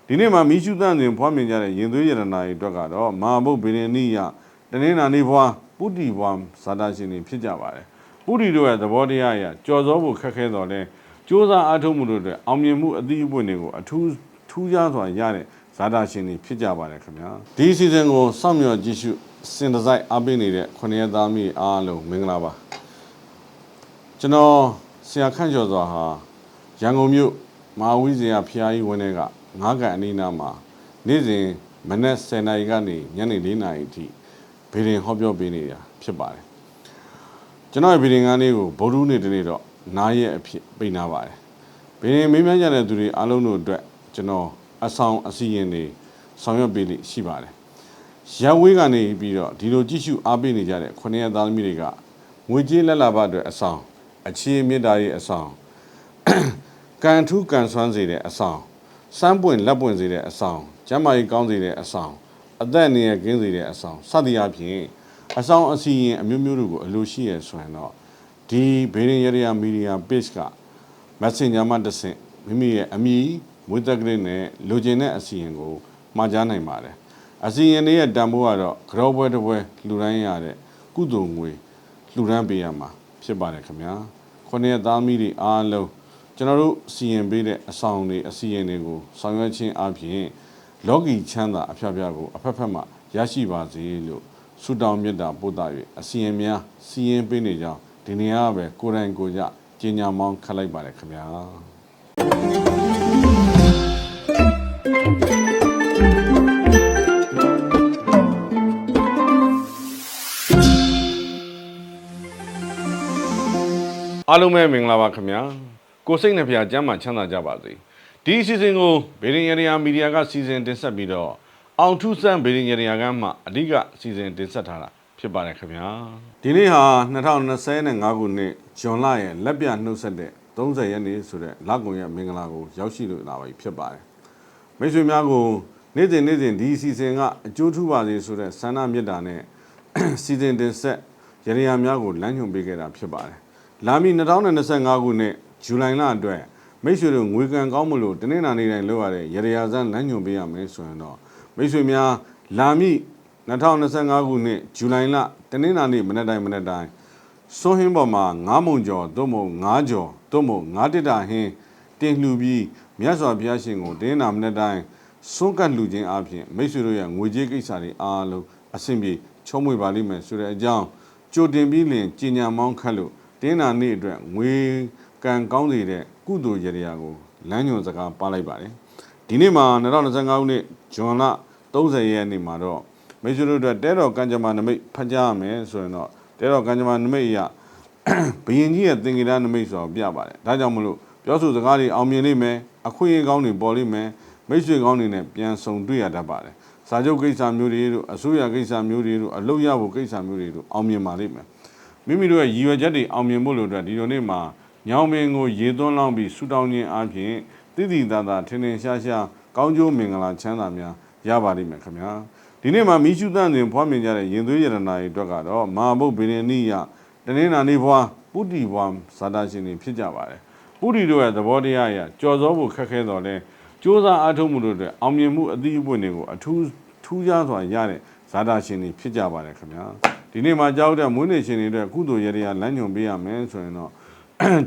ဒီနေ့မှာမိရှုသန့်တွင်ဖွားမြင်ကြတဲ့ရင်သွေးရတနာတွေအတွက်ကတော့မဟာဘုတ်ဗေဒနိယတနင်္လာနေ့ဘွားပုတ္တိဘွားဇာတာရှင်တွေဖြစ်ကြပါတယ်ပုတ္တိတို့ရဲ့သဘောတရားအရကြော်စောဖို့ခက်ခဲတော်လဲစ조사အားထုတ်မှုတို့အတွက်အောင်မြင်မှုအသီးအပွင့်တွေကိုအထူးထူးခြားစွာရတဲ့ဇာတာရှင်တွေဖြစ်ကြပါတယ်ခင်ဗျာဒီအစီအစဉ်ကိုစောင့်မျှော်ကြည့်ရှုစင်တစိုက်အားပေးနေတဲ့ခုနှစ်ရက်သားမိအားလုံးမင်္ဂလာပါကျွန်တော်ဆရာခန့်ကျော်စွာဟာရန်ကုန်မြို့မဟာဝိဇ္ဇာဖျားကြီးဝင်းထဲကငါးကန်အနီးနားမှာနေ့စဉ်မနက်10:00နာရီကနေညနေ4:00နာရီအထိဗေဒင်ဟောပြောပေးနေတာဖြစ်ပါတယ်ကျွန်တော်ရဲ့ဗေဒင်ကန်းလေးကိုဗုဒ္ဓနေ့တနေ့တော့နားရက်အဖြစ်ပိတ်နာပါတယ်ဗေဒင်မေးမြန်းကြတဲ့သူတွေအားလုံးတို့အတွက်ကျွန်တော်အဆောင်အစီရင်တွေဆောင်ရွက်ပေးလိရှိပါတယ်ရပ်ဝေးကနေပြီးတော့ဒီလိုကြည့်ရှုအားပေးနေကြတဲ့ခုနှစ်ရက်သားသမီးတွေကငွေကြေးလက်လာဘအတွက်အဆောင်အခြေမြင့်တာရဲ့အဆောင်ကန်ထူးကန်ဆွမ်းစေတဲ့အဆောင်စမ်းပွင့်လက်ပွင့်စေတဲ့အဆောင်ကျမ်းမာရေးကောင်းစေတဲ့အဆောင်အသက်အန္တရာယ်ကင်းစေတဲ့အဆောင်စသည်အပြင်အဆောင်အစီရင်အမျိုးမျိုးတို့ကိုအလိုရှိရဆိုရင်တော့ဒီဗေဒင်ရရမီဒီယာ page က Messenger မှာတစ်ဆင့်မိမိရဲ့အမည်မွေးသက်ကလေးနဲ့လိုချင်တဲ့အစီရင်ကိုမှာကြားနိုင်ပါတယ်အစီရင်ရဲ့တန်ဖိုးကတော့ကြောပွဲတစ်ပွဲလှူဒန်းရတဲ့ကုသိုလ်ငွေလှူဒန်းပေးရမှာဖြစ်ပါတယ်ခင်ဗျာခုနှစ်သားသမီးတွေအားလုံးကျွန်တော်တို့စီရင်ပေးတဲ့အဆောင်တွေအစီရင်တွေကိုဆောင်ရွက်ခြင်းအပြင်လောကီချမ်းသာအဖျားဖျားကိုအဖက်ဖက်မှရရှိပါစေလို့ဆုတောင်းမေတ္တာပို့သ၍အစီရင်များစီရင်ပေးနေကြောင်းဒီနေရာပဲကိုယ်တိုင်ကိုယ်ကြကြေညာမောင်းခတ်လိုက်ပါတယ်ခင်ဗျာအားလုံးပဲမင်္ဂလာပါခင်ဗျာကိုစိတ်နှဖျားကျမ်းမာချမ်းသာကြပါစေဒီအစီအစဉ်ကိုဗေဒင်ရရမီဒီယာကစီစဉ်တင်ဆက်ပြီးတော့အောင်ထူးဆန်းဗေဒင်ရရကမှအဓိကစီစဉ်တင်ဆက်ထားတာဖြစ်ပါတယ်ခင်ဗျာဒီနေ့ဟာ2025ခုနှစ်ဇွန်လရဲ့လက်ပြနှုတ်ဆက်တဲ့30ရက်နေ့ဆိုတဲ့လကုန်ရက်မင်္ဂလာကိုရောက်ရှိလို့လာပါပြီဖြစ်ပါတယ်မိတ်ဆွေများကိုနေ့စဉ်ဒီအစီအစဉ်ကအကျိုးထူးပါစေဆိုတဲ့ဆန္ဒမေတ္တာနဲ့စီစဉ်တင်ဆက်ရရများကိုလမ်းညွှန်ပေးခဲ့တာဖြစ်ပါတယ်လာမီ2025ခုနှစ်ဇူလိုင်လအတွက်မိတ်ဆွေတို့ငွေကံကောင်းမလို့တနင်္လာနေ့တိုင်းလုပ်ရတဲ့ရရဇန်းလမ်းညွှန်ပေးရမယ်ဆိုရင်တော့မိတ်ဆွေများလာမီ2025ခုနှစ်ဇူလိုင်လတနင်္လာနေ့မနေ့တိုင်းစွန်းဟင်းပေါ်မှာ9မုံကျော်သို့မဟုတ်9ကျော်သို့မဟုတ်9တစ်တာဟင်းတင်လှူပြီးမြတ်စွာဘုရားရှင်ကိုတင်းနာမနေ့တိုင်းစွန့်ကပ်လှူခြင်းအပြင်မိတ်ဆွေတို့ရဲ့ငွေကြေးကိစ္စတွေအားလုံးအဆင်ပြေချုံးမွေပါလိမ့်မယ်ဆိုတဲ့အကြောင်းကြိုတင်ပြီးလင်ကြီးညာမောင်းခတ်လို့တင်းနာနေ့အတွက်ငွေကံကောင်းစေတဲ့ကုသိုလ်ရတရားကိုလမ်းညွှန်စကားပါလိုက်ပါတယ်ဒီနေ့မှာ2025ခုနှစ်ဇွန်လ30ရက်နေ့မှာတော့မိတ်ဆွေတို့အတွက်တဲတော်ကံကြမ္မာနမိတ်ဖတ်ကြားရမယ်ဆိုရင်တော့တဲတော်ကံကြမ္မာနမိတ်အရဘယင်ကြီးရဲ့သင်္ကေတနမိတ်ဆိုတော့ပြပါတယ်ဒါကြောင့်မလို့ပြောဆိုစကားတွေအောင်မြင်လိမ့်မယ်အခွင့်အရေးကောင်းတွေပေါ်လိမ့်မယ်မိတ်ဆွေကောင်းတွေနဲ့ပြန်ဆုံတွေ့ရတတ်ပါတယ်စာချုပ်ကိစ္စမျိုးတွေတို့အစိုးရကိစ္စမျိုးတွေတို့အလုပ်ရဖို့ကိစ္စမျိုးတွေတို့အောင်မြင်ပါလိမ့်မယ်မိမိတို့ရဲ့ရည်ရွယ်ချက်တွေအောင်မြင်ဖို့လို့အတွက်ဒီလိုနေ့မှာညောင်ပင်ကိုရေသွန်းလောင်းပြီးဆူတောင်းခြင်းအပြင်တိတိတသာထင်ထင်ရှားရှားကောင်းကျိုးမင်္ဂလာချမ်းသာများရပါလိမ့်မယ်ခင်ဗျာဒီနေ့မှာမိရှုသန့်တွင်ဖွားမြင်ကြတဲ့ရင်သွေးရတနာတွေအတွက်ကတော့မဟာဘုတ်ဗေဒနိယတနင်္လာနေ့ဘွားပုတ္တိဘွားဇာတာရှင်တွေဖြစ်ကြပါတယ်ပုတ္တိတို့ရဲ့သဘောတရားအရကြော်စောဖို့ခက်ခဲတော်လဲစ조사အားထုတ်မှုတို့အတွက်အောင်မြင်မှုအသီးအပွင့်တွေကိုအထူးထူးခြားစွာရတဲ့ဇာတာရှင်တွေဖြစ်ကြပါတယ်ခင်ဗျာဒီနေ့မှာကြောက်တဲ့မွေးနေ့ရှင်တွေအတွက်ကုသိုလ်ရတရားလမ်းညွှန်ပေးရမယ်ဆိုရင်တော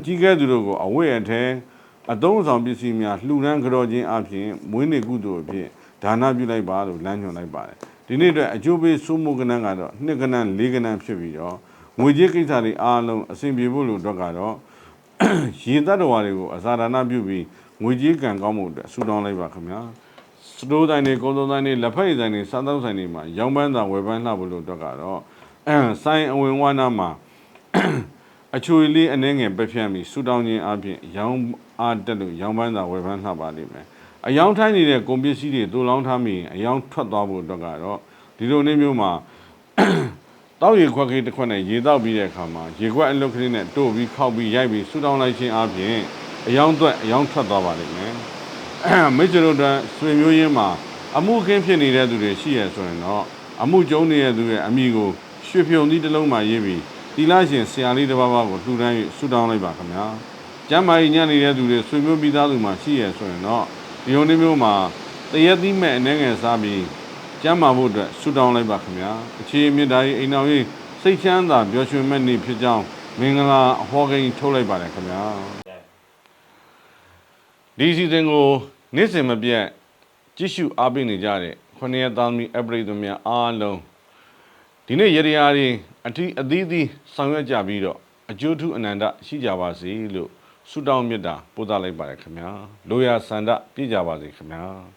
့ကြီးကဲသူတို့ကိုအဝတ်အထည်အသုံးဆောင်ပစ္စည်းများလှူဒန်းကြောခြင်းအပြင်မွေးနေ့ကုသိုလ်အဖြစ်ဒါနပြုလိုက်ပါလို့လမ်းညွှန်လိုက်ပါတယ်ဒီနေ့အတွက်အကျိုးပေးစိုးမိုးကဏ္ဍကတော့2ကဏ္ဍ4ကဏ္ဍဖြစ်ပြီးတော့ငွေကြေးကိစ္စတွေအားလုံးအဆင်ပြေဖို့လို့အတွက်ကတော့ရေတ္တဝါတွေကိုအစာဒါနပြုပြီးငွေကြေးကံကောင်းမှုအတွက်ဆုတောင်းလိုက်ပါခင်ဗျာစတိုးတိုင်းတွေကုန်စုံတိုင်းတွေလက်ဖက်ရည်တိုင်းတွေစားသောက်ဆိုင်တွေမှာရောင်းပန်းသာဝယ်ပန်းလှဖို့လို့အတွက်ကတော့ဆိုင်အဝင်ဝါနာမှာအချွေလေးအနှဲငယ်ပက်ဖြန့်ပြီးဆူတောင်းခြင်းအပြင်ရောင်းအားတက်လို့ရောင်းပန်းသာဝယ်ပန်းလှပါလိမ့်မယ်အယောင်ထိုင်းနေတဲ့ကုန်ပစ္စည်းတွေတူလောင်းထားပြီးအယောင်ထွက်သွားဖို့အတွက်ကတော့ဒီလိုနေ့မျိုးမှာတောက်ရေခွက်ကြီးတစ်ခွက်နဲ့ရေတောက်ပြီးတဲ့အခါမှာရေခွက်အလုတ်ကလေးနဲ့တို့ပြီးခောက်ပြီးရိုက်ပြီးဆူတောင်းလိုက်ခြင်းအပြင်အယောင်ထွက်သွားပါလိမ့်မယ်မိတ်ဆွေတို့အတွက်ဆွေမျိုးရင်းမှာအမှုခင်းဖြစ်နေတဲ့သူတွေရှိရဆိုရင်တော့အမှုကျုံနေတဲ့သူရဲ့အမိကိုရွှေဖြုံသီးတစ်လုံးမှရေးပြီးတီလာရှင်ဆရာလေးတစ်ပါးကိုလှူဒန်း၍ဆူတောင်းလိုက်ပါခင်ဗျာကျမ်းမာရေးညံ့နေတဲ့သူတွေဆွေမျိုးမိသားစုမှာရှိရဆိုရင်တော့ဒီလိုနေ့မျိုးမှာ တရက်သီးမဲ့အနေငယ်စားပြီးကျမ်းမာဖို့အတွက်ဆုတောင်းလိုက်ပါခင်ဗျာအခြေအမြင့်တိုင်းအိမ်တော်ကြီးစိတ်ချမ်းသာပျော်ရွှင်မဲ့နေ့ဖြစ်ကြောင်းမင်္ဂလာအဟောကိန်းထုတ်လိုက်ပါတယ်ခင်ဗျာဒီစီစဉ်ကိုနေ့စဉ်မပြတ်ကြည့်ရှုအားပေးနေကြတဲ့ခொနည်းသားသမီးအပရိသတ်များအားလုံးဒီနေ့ရတရားတွေအသီးသီးဆောင်ရွက်ကြပြီးတော့အကျိုးထူးအနန္တရှိကြပါစေလို့ဆုတောင်းမေတ္တာပို့သလိုက်ပါတယ်ခင်ဗျာလိုရာဆန္ဒပြည့်ကြပါစေခင်ဗျာ